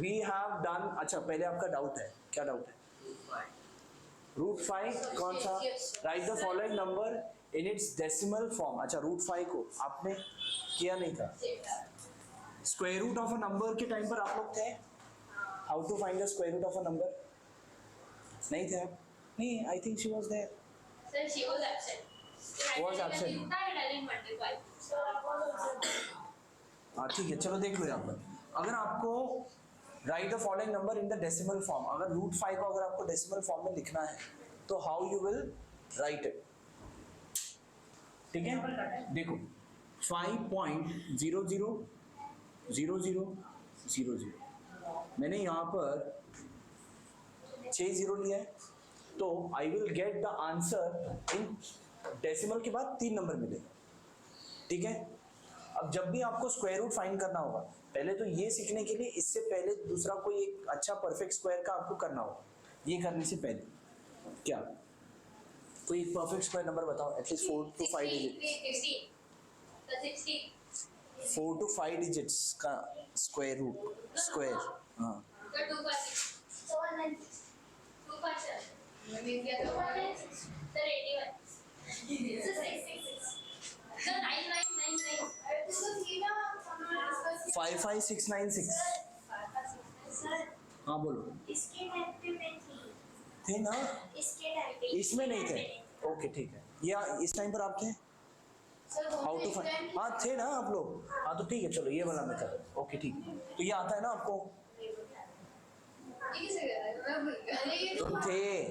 We have done. अच्छा पहले आपका डाउट है, क्या डाउट है? √5 कौन सा? Write the following number in its decimal form. अच्छा √5 को आपने किया नहीं था। Square root of a number के टाइम पर आप लोग थे? How to find the square root of a number? नहीं थे आप? नहीं, I think she was there. Sir she was absent. Was absent. हाँ ठीक है, चलो देख लो यहाँ पर। अगर आपको right the following number in the decimal form, अगर √5 को अगर आपको डेसिमल फॉर्म में लिखना है तो how you will write it? ठीक है, देखो 5.000000, मैंने यहाँ पर 6 0 लिया है, तो I will get the answer in decimal के बाद 3 नंबर मिलेगा। ठीक है, अब जब भी आपको स्क्वायर रूट फाइंड करना होगा, पहले तो ये सीखने के लिए इससे पहले दूसरा कोई एक अच्छा परफेक्ट स्क्वायर का आपको करना होगा। ये करने से पहले क्या कोई एक परफेक्ट स्क्वायर नंबर बताओ, at least 4 to 5 digit. 4 to 5 digits का स्क्वायर रूट, स्क्वायर। हाँ सर 55696। हाँ बोलो। इसके टाइम पे मैं थी। थे ना? इसके टाइम पे। इसमें नहीं थे? ओके ठीक है, या इस टाइम पर आप थे? How to find? हाँ थे ना आप लोग? हाँ तो ठीक है, चलो ये वाला मेथड। ओके ठीक है, तो ये आता है ना आपको? तुम थे।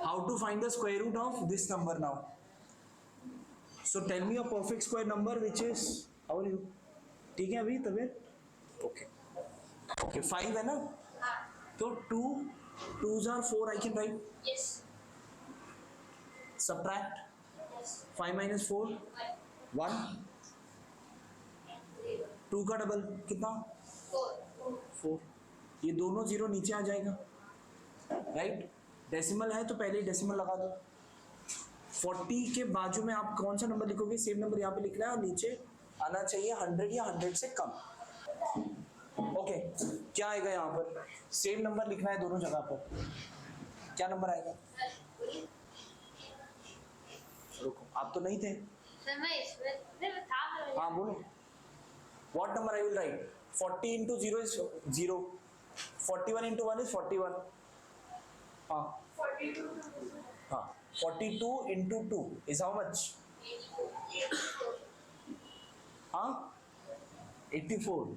How to find the square root of this number now? So tell me a perfect square number which is, how are you? ठीक है अभी तबियत? ओके ओके, 5 है ना? तो 2 2s are 4, I can write. Yes. Subtract. Yes. 5 minus 4 1. 2 का double कितना? 4। ये दोनों जीरो नीचे आ जाएगा, राइट? डेसिमल है तो पहले ही डेसिमल लगा दो। 40 के बाजू में आप कौन सा नंबर लिखोगे? सेम नंबर यहाँ पे लिखना है और नीचे आना चाहिए 100 या 100 से कम। ओके, क्या आएगा यहाँ पर? सेम नंबर लिखना है दोनों जगह पर। क्या नंबर आएगा? रुको, आप तो नहीं थे। सर मैं इसमें था। हाँ बोलो। What number I will write? 40 into 0 is 0. 41 into 1 is 41. हाँ 42 into 2 is how much? हाँ 84.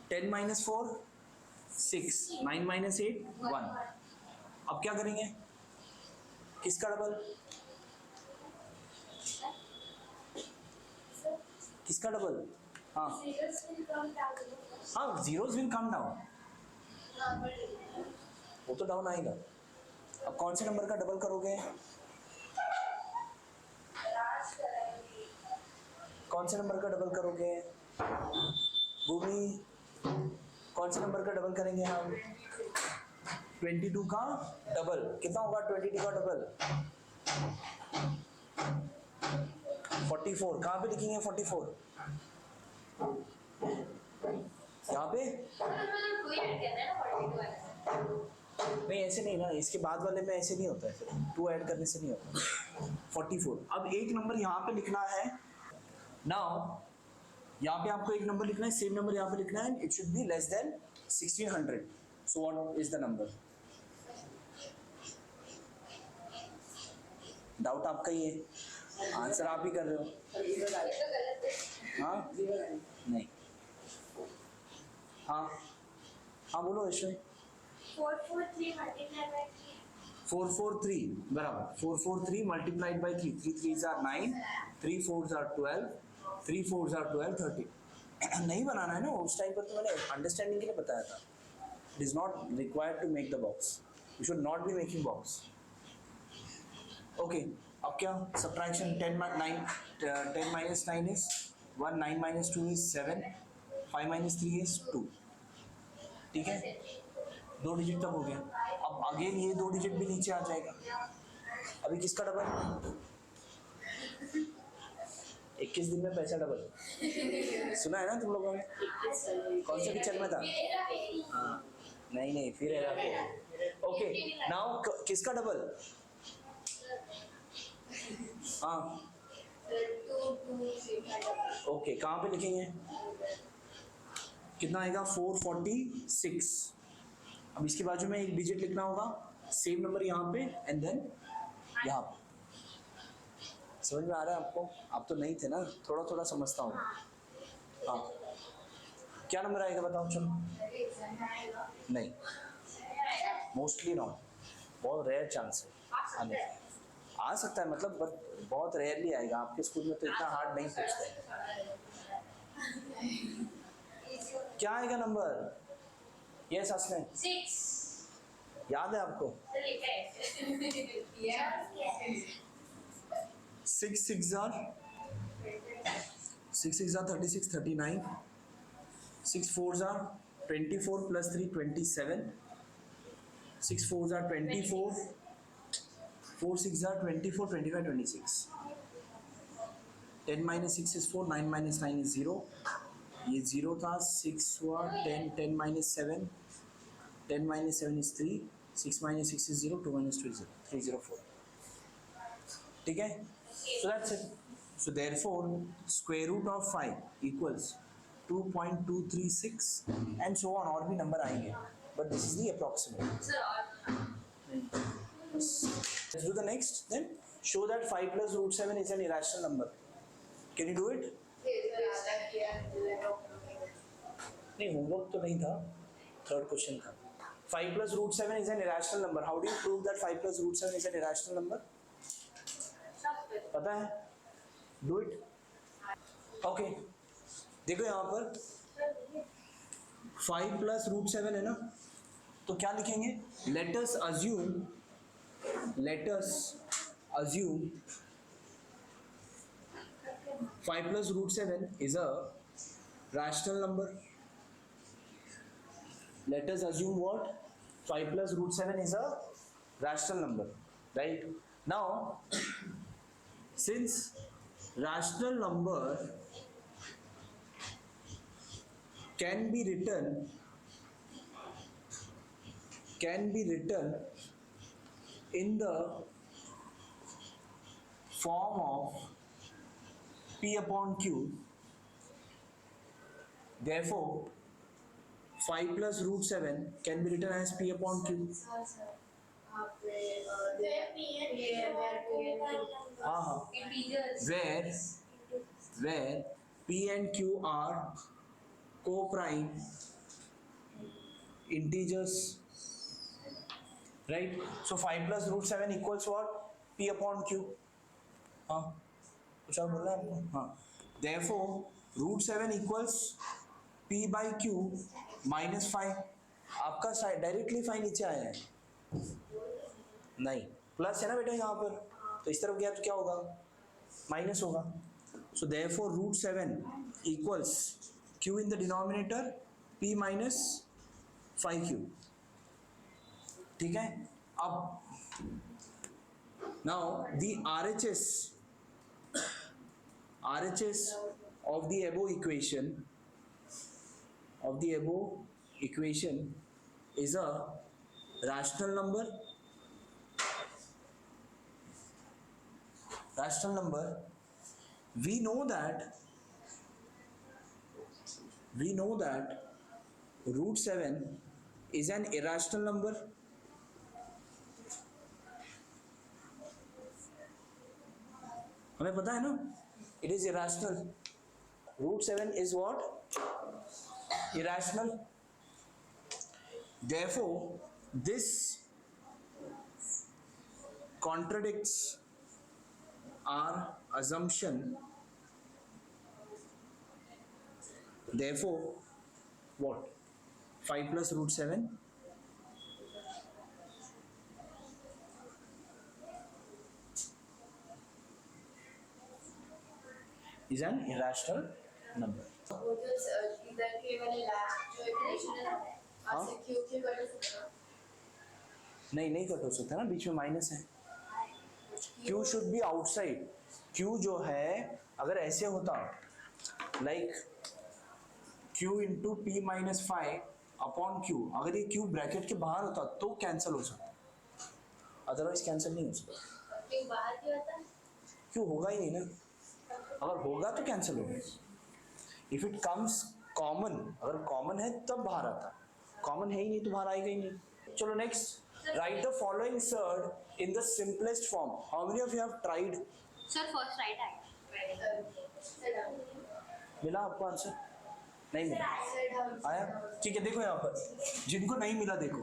10 minus 4 6. 9 minus 8 1. अब क्या करेंगे? किसका डबल? किसका डबल? हाँ हाँ, जीरोस विल कम डाउन। वो तो डाउन आएगा। अब कौन से नंबर का डबल करोगे? कौन से नंबर का डबल करोगे? भूमि, कौन से नंबर का डबल करेंगे हम? 22 का डबल कितना होगा? 22 का डबल 44। कहाँ पे लिखेंगे 44? यहाँ पे? नहीं ऐसे नहीं ना, इसके बाद वाले में ऐसे नहीं होता है, 2 ऐड करने से नहीं होता। 44। अब एक नंबर यहाँ पे लिखना है। नाउ यहाँ पे आपको एक नंबर लिखना है, सेम नंबर यहाँ पे लिखना है। It should be less than 1600। So what is the number? Doubt आपका ही है, आंसर आप ही कर रहे हो। हाँ नहीं, हाँ हाँ बोलो यशवंत। 443 बराबर 443 multiplied by 3। 3 3s are 9, 3 4s are 12, 3 4s are 12 30। नहीं बनाना है ना, उस टाइम पर तो मैंने अंडरस्टैंडिंग के लिए बताया था। It is not required to make the box, you should not be making box. Okay, अब क्या? Subtraction 10 minus 9 is 1, 9 minus 2 is 7, 5 minus 3 is 2। ठीक है, 2 डिजिट तक हो गया। अब अगेन ये 2 डिजिट भी नीचे आ जाएगा। अभी किसका डबल? 21 दिन में पैसा डबल, सुना है ना तुम लोगों ने? कौन से पिक्चर में था? हाँ, नहीं फिर हेरा फेरी। ओके, नाउ किसका डबल? हाँ, ओके, कहाँ पे लिखेंगे? कितना आएगा? 446। अब इसके बाजू में एक डिजिट लिखना होगा, सेम नंबर यहाँ पे एंड देन यहाँ पे। समझ में आ रहा है आपको? आप तो नहीं थे ना, थोड़ा थोड़ा समझता हूँ। हाँ, क्या नंबर आएगा बताओ? चलो, नहीं, मोस्टली नॉट, बहुत रेयर चांस है आने का। आ सकता है मतलब, बट बहुत रेयरली आएगा। आपके स्कूल में तो इतना हार्ड नहीं पूछते। क्या आएगा नंबर? यस असलम, 6 याद है आपको? 6 6 are 36, 39. 6 4s are 24 plus 3 27. 6 4s are 24. 4 6 are 24, 25 26. 10 minus 6 is 4, 9 minus 9 is 0. ये 0 था, 6 हुआ, 10 10 minus 7, 10 minus 7 is 3, 6 minus 6 is 0, 2 minus 2 is 0, 304. ठीक है? So that's it. So therefore, square root of 5 equals 2.236 and so on, और भी नंबर आएंगे, but this is the approximate. Let's do the next then. Show that 5 plus root 7 is an irrational number. Can you do it? नहीं, homework तो नहीं था, third question था। 5 plus root 7 is an irrational number. How do you prove that 5 plus root 7 is an irrational number? पता है? Do it. Okay. देखो यहाँ पर 5 plus root 7 है ना, तो क्या लिखेंगे? Let us assume 5 plus root 7 is a rational number. Let us assume what? 5 plus root 7 is a rational number, right? Now, since rational number can be written in the form of P upon Q, therefore 5 plus root 7 can be written as P upon Q. हाँ, where P and Q are co-prime integers, right? So 5 plus root 7 equals what? P upon Q. हाँ, कुछ और बोलना है आपको? हाँ, therefore root 7 equals P by Q minus 5. आपका side directly 5 नीचे आया है, नहीं, प्लस है ना बेटा यहाँ पर, तो इस तरफ गया तो क्या होगा? माइनस होगा. So therefore root 7 equals Q in the denominator, P minus 5Q. ठीक है? अब now the RHS of the above equation is a rational number. We know that root 7 is an irrational number. हमें पता है ना, it is irrational. Root 7 is what? Irrational. Therefore, this contradicts our assumption. Therefore, what? 5 plus root 7 is an irrational number. वो जो इधर के वाले last जो इक्वेशन है हाँ? वहाँ से क्यू के कट सकता नहीं कट हो सकता ना, बीच में माइनस है. Q should be outside. Q जो है अगर ऐसे होता like q into P minus five upon Q, अगर ये क्यू ब्रैकेट के बाहर होता तो कैंसिल हो सकता, अदरवाइज कैंसिल नहीं हो सकता। क्यों बाहर क्यों आता है? क्यों होगा ही नहीं ना, अगर होगा तो कैंसिल होगा। इफ इट कम्स कॉमन, अगर कॉमन है तब बाहर आता, कॉमन है ही नहीं तो बाहर आएगा ही नहीं। चलो next, right the following surd in the simplest form. How many of you have tried? Sir first right आया। मिला आपको आंसर? नहीं मिला आया? ठीक है, देखो यहाँ पर जिनको नहीं मिला देखो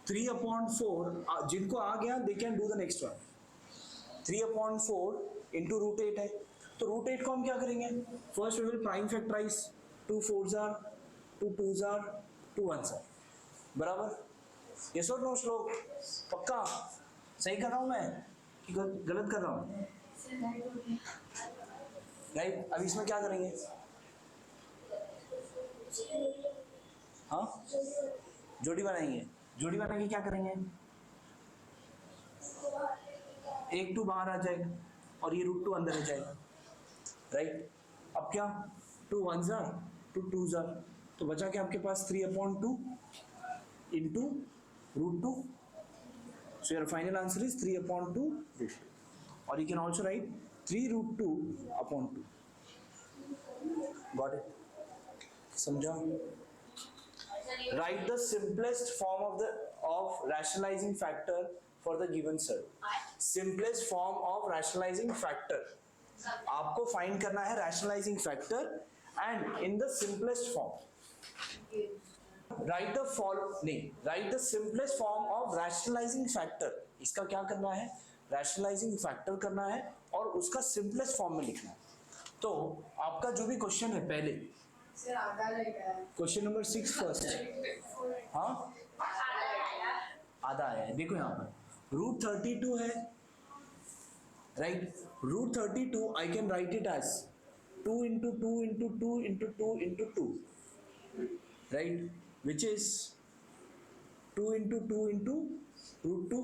3/4 जिनको आ गया they can do the next one. 3/4 into √8 है, तो √8 को हम क्या करेंगे? First we will prime factorize, 2 4s are 2 2s are 2 1s are, बराबर? यस और नो श्लोक? पक्का सही कर रहा हूँ मैं कि गलत कर रहा हूँ? राइट, अब इसमें क्या करेंगे? हाँ, जोड़ी बनाएंगे। जोड़ी बना के क्या करेंगे? 1 2 बाहर आ जाएगा और ये √2 अंदर आ जाएगा, राइट? अब क्या 2 1s are 2 2s are, तो बचा क्या आपके पास? 3/2 into √2, so your final answer is 3/2 √2, or you can also write 3√2/2. Got it? समझा? Write the simplest form of rationalizing factor for the given set. Simplest form of rationalizing factor. आपको find करना है rationalizing factor and in the simplest form. Write the simplest form of rationalizing factor. इसका क्या करना है? rationalizing factor करना है और उसका simplest form में लिखना है। तो आपका जो भी क्वेश्चन है पहले, क्वेश्चन नंबर 6 फर्स्ट, हाँ आधा आया है। देखो यहाँ पर √32 है, right? √32 I can write it as 2 into 2 into 2 into 2 into 2, right? Which is 2 into 2 into √2,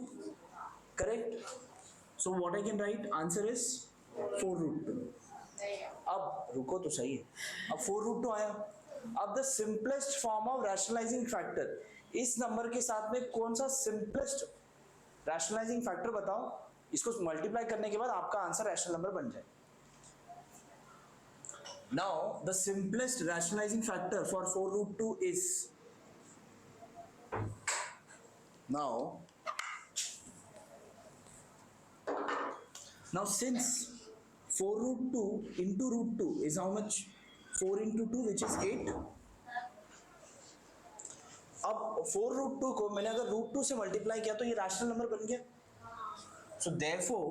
correct? So what I can write? Answer is 4√2। अब रुको तो सही है, अब 4√2 आया। अब the simplest form of rationalising factor, इस नंबर के साथ में कौन सा सिंपलेस्ट रैशनलाइजिंग फैक्टर बताओ, इसको मल्टीप्लाई करने के बाद आपका आंसर रैशनल नंबर बन जाए। Now the simplest rationalising factor for 4√2 is, now since 4√2 into √2 is how much? 4 into 2 which is 8. अब 4√2 को मैंने अगर √2 से मल्टीप्लाई किया तो ये रैशनल नंबर बन गया। So therefore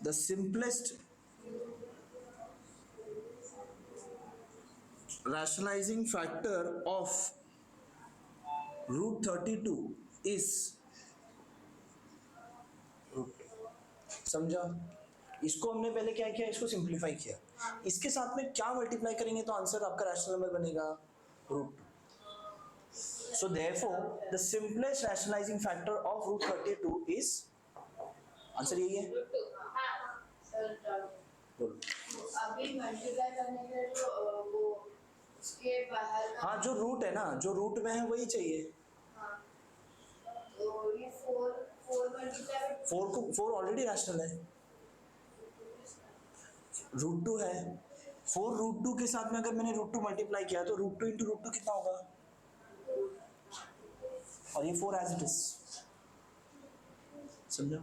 the simplest rationalizing factor of √32 is समझा? इसको हमने पहले क्या किया? इसको सिंप्लीफाई किया, इसके साथ में क्या मल्टीप्लाई करेंगे तो आंसर आपका रैशनल नंबर बनेगा √2। So therefore the simplest rationalising factor of √32 is, answer यही है। अभी मल्टीप्लाई करने के लिए तो वो उसके बाहर का, हाँ जो रूट है ना, जो रूट में है वही चाहिए। हाँ, तो ये 4 मल्टीप्लाई 4 ऑलरेडी रैशनल है, √2 है, 4 √2 के साथ में अगर मैंने √2 मल्टीप्लाई किया तो √2 इंटू √2 कितना होगा? और ये 4 एज इट इज, समझो?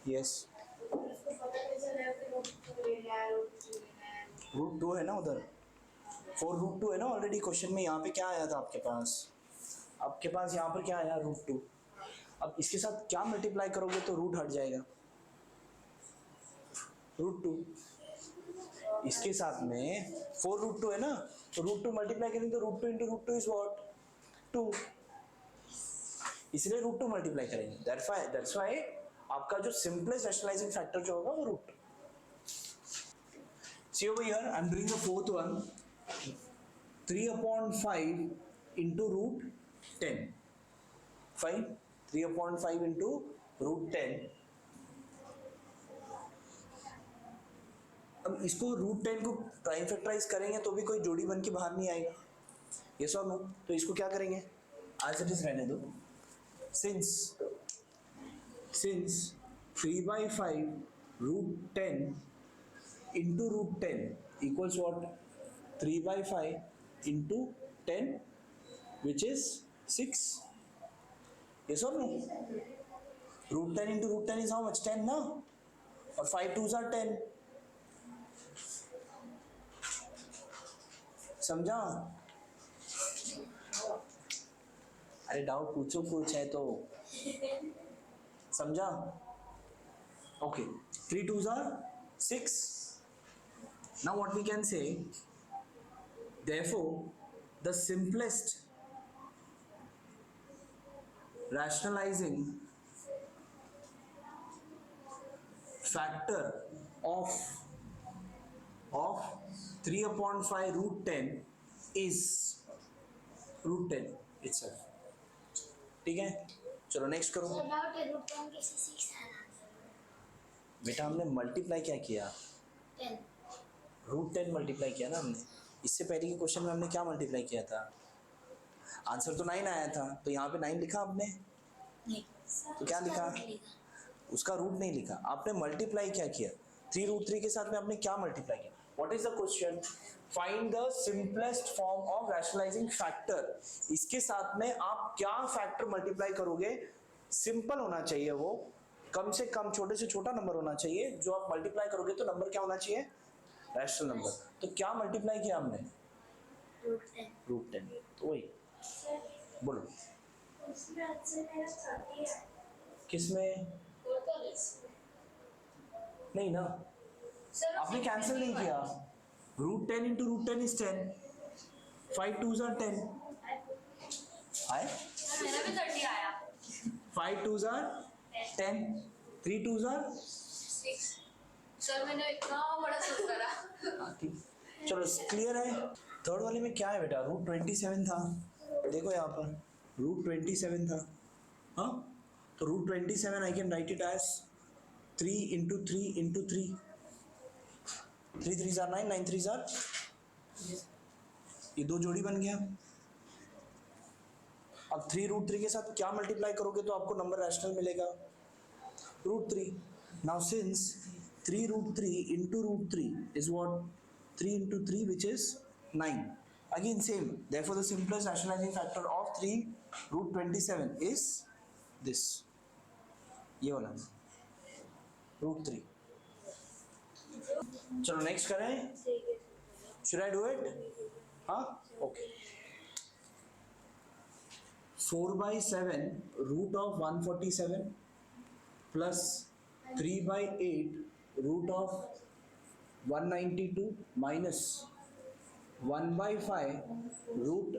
यस, √2 है ना उधर, 4 √2 है ना ऑलरेडी क्वेश्चन में। यहाँ पे क्या आया था आपके पास? आपके पास यहाँ पर क्या आया? √2। अब इसके साथ क्या मल्टीप्लाई करोगे तो रूट हट जाएगा, √2। इसके साथ में 4 √2 है ना, तो √2 मल्टीप्लाई करेंगे तो √2 इंटू √2 इज व्हाट? 2, इसलिए √2 मल्टीप्लाई करेंगे। दैट्स व्हाई आपका जो सिंपलेस्ट रैशनलाइजिंग फैक्टर जो होगा वो √2। See over here, I'm doing the fourth one, 3/5 into √10, 5, 3/5 into √10 अब इसको रूट 10 को प्राइम फैक्टराइज करेंगे तो भी कोई जोड़ी बन के बाहर नहीं आएगा, यस और नो? तो इसको क्या करेंगे, एज इट इज रहने दो. Since 3/5 root 10 into root 10 equals what, 3/5 into 10 which is 6, yes or no? Root 10 into root 10 is how much? 10 ना, और 5 2s are 10. समझा? अरे डाउट पूछो, कुछ है तो समझा? Okay, 3 2s are 6. Now what we can say, therefore the simplest rationalizing factor of 3/5 root 10 is root 10 itself. ठीक है, चलो नेक्स्ट करो. About a root 10 के 6 है आंसर. बेटा हमने मल्टीप्लाई क्या किया, 10. रूट 10 मल्टीप्लाई किया ना हमने. इससे पहले के क्वेश्चन में हमने क्या मल्टीप्लाई किया था, आंसर तो 9 आया था, तो यहाँ पे 9 लिखा आपने, नहीं. तो क्या लिखा, उसका रूट नहीं लिखा. आपने मल्टीप्लाई क्या किया, 3 रूट 3 के साथ में आपने क्या मल्टीप्लाई किया. What is the question, find the simplest form of rationalising factor. इसके साथ में आप क्या फैक्टर मल्टीप्लाई करोगे, सिंपल होना चाहिए, वो कम से कम छोटे से छोटा नंबर होना चाहिए. जो आप मल्टीप्लाई करोगे तो नंबर क्या होना चाहिए, रैशनल नंबर. तो क्या मल्टीप्लाई किया हमने, रूट 10. तो वही बोलो, किसमें नहीं ना, आपने कैंसिल नहीं किया. Root 10 into root 10 is 10, 5 2s are 10 आए, मेरा भी 30 आया. 5 2s are 10, 3 2s are 6. Sir मैंने इतना बड़ा सोच करा. ठीक. चलो क्लियर है. थर्ड वाले में क्या है बेटा, रूट 27 था, देखो यहाँ पर रूट 27 था. हाँ, तो root 27 I can write it as 3 into 3 into 3, 3 3s are 9, 9 3s are, ये दो जोड़ी बन गया. अब 3 रूट 3 के साथ क्या मल्टीप्लाई करोगे तो आपको नंबर रैशनल मिलेगा, root 3. Now since 3 root 3 into root 3 is what, 3 into 3 which is 9. Again same, therefore the simplest rationalizing factor of 3 root 27 is this, ये वाला रूट 3. चलो नेक्स्ट करें, should I do it? हाँ, okay. 4/7 root of 147 plus 3/8 root of 192 minus 1/5 root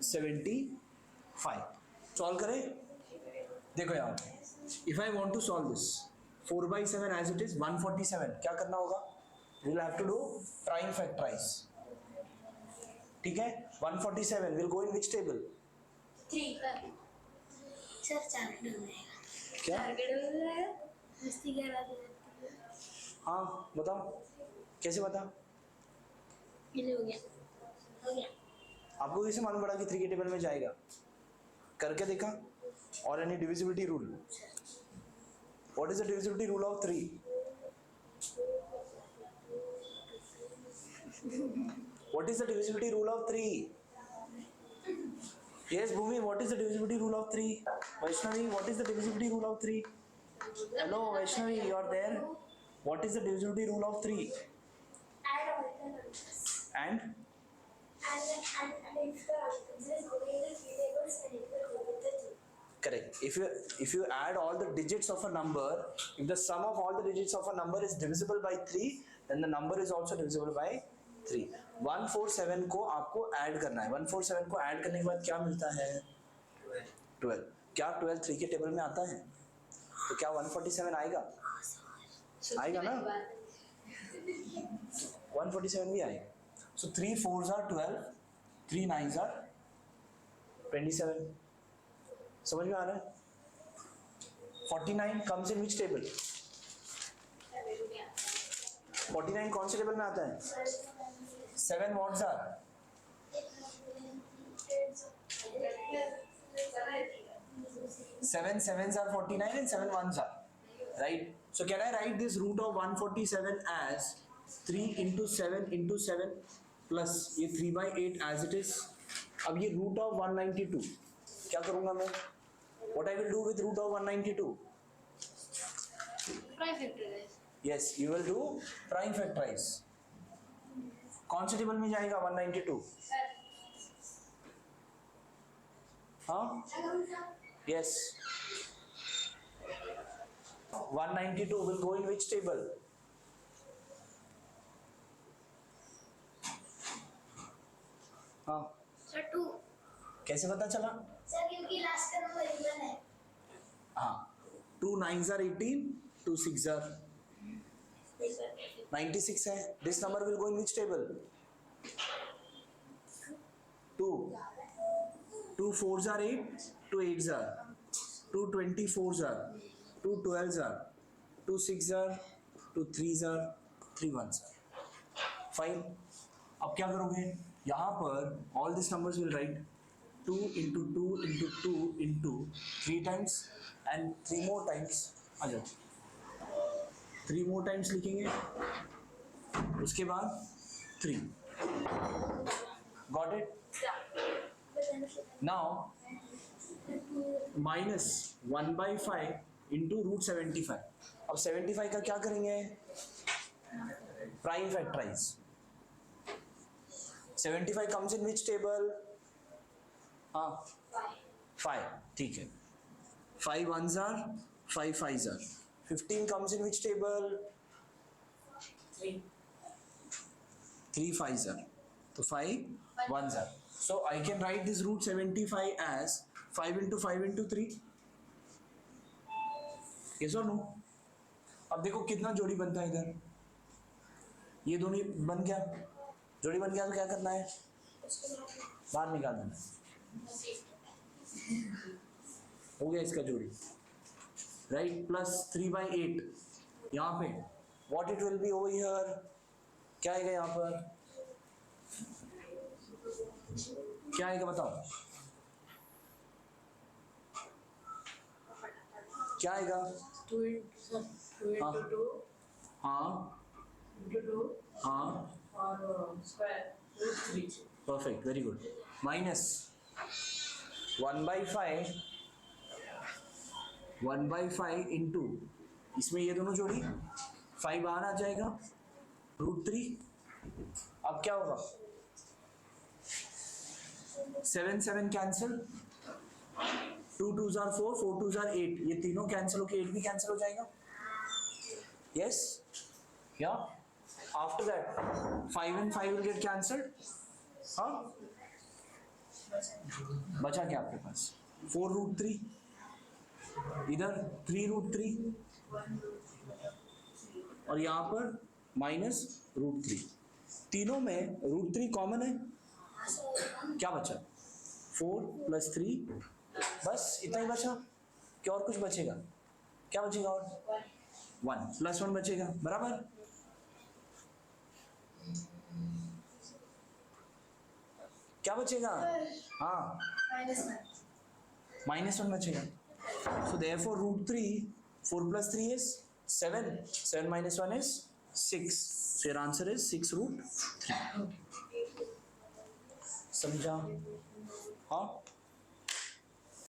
75. Solve करें. देखो यार, if I want to solve this 4/7 as it is 147, क्या करना होगा, we will have to do prime factorize. ठीक है, 147 will go in which table, 3 पर. सर टारगेट हो जाएगा. क्या, टारगेट हो जाएगा. मस्ती कर रहा था. हाँ बताओ कैसे बता, ये हो गया. हो गया. आपको कैसे मालूम पड़ा कि 3 के टेबल में जाएगा, करके देखा. और any divisibility rule, what is the divisibility rule of 3, what is the divisibility rule of 3, yes Bhumi, what is the divisibility rule of 3, Vaishnavi, what is the divisibility rule of 3, hello Vaishnavi, you are there, what is the divisibility rule of 3, Add all the numbers. and And if the answer is going in the three tables, then it will go with the 3. correct. If you add all the digits of a number, if the sum of all the digits of a number is divisible by 3, then the number is also divisible by 3. 147 को आपको add करना है. 147 को add करने के बाद क्या मिलता है, 12. क्या 12 3 के टेबल में आता है, तो क्या 147 आएगा, आएगा ना, 147 भी आएगा. So 3 4s are 12, 3 9s are 27. समझ में आ रहा है. 49 comes in which table, 49 कौन से टेबल में आता है? 7 what's are? 7 sevens are 49 and 7 ones are. Right? So can I write this root of 147 as 3 into 7 into 7 plus ये 3 by 8 as it is. अब ये root of 192 क्या करूँगा मैं? What I will do with root of 192? Prime factorize. Yes, you will do prime factorize. कौन से table में जाएगा 192? हाँ? Yes. 192 will go in which table? हाँ. सर 2 कैसे पता चला? सर क्योंकि लास्ट का नंबर इवन है हाँ. 2 9s are 18, 2 6s are 96 है. This number will go in which table? 2. 2 4s are 8, 2 8s are 2 24s are 2 12s are 2 6s are 2 3s are 3 1s are. Fine. अब क्या करोगे? यहाँ पर all these numbers will write 2 into 2 into 2 into 3 times and 3 more times. आ जाओ. 3 more times लिखेंगे. उसके बाद 3. Got it? Now minus 1 by 5 into root 75. अब 75 का क्या करेंगे? Prime factorize. 75 comes in which table? हाँ 5. ठीक है. 5 ones are 5 5s are. 15 comes in which table? 3 5s are. तो 5 ones are. So I can write this root 75 as 5 into 5 into 3. Yes or no? अब देखो कितना जोड़ी बनता है इधर. ये दोनों बन गया. जोड़ी बन गया तो क्या करना है? बाहर निकाल देना. हो गया इसका जोड़ी. Right? Plus 3 by 8. यहाँ पे what it will be over here? क्या आएगा यहाँ पर? क्या आएगा बताओ? क्या आएगा? 2 into 2 हाँ into 2 हाँ और square root 3. perfect, very good. Minus 1 by 5 into इसमें ये दोनों जोड़ी 5 बाहर आ जाएगा root 3. अब क्या होगा? 7 7 cancel. 2 2s are 4, 4 2s are 8. ये तीनों कैंसिल होके 8 भी कैंसिल हो जाएगा. Yes? Yeah? After that 5 and 5 will get cancelled. हाँ? बचा क्या आपके पास? 4 root 3. इधर 3 root 3 और यहाँ पर minus root 3. तीनों में root 3 कॉमन है. क्या बचा? 4 plus 3. बस इतना ही बचा. क्या और कुछ बचेगा? क्या बचेगा और? 1 plus 1 बचेगा. बराबर? क्या बचेगा? हाँ -1 बचेगा. So therefore root 3, 4 plus 3 is 7. 7 minus 1 is 6. So your answer is 6 root 3. समझा? हाँ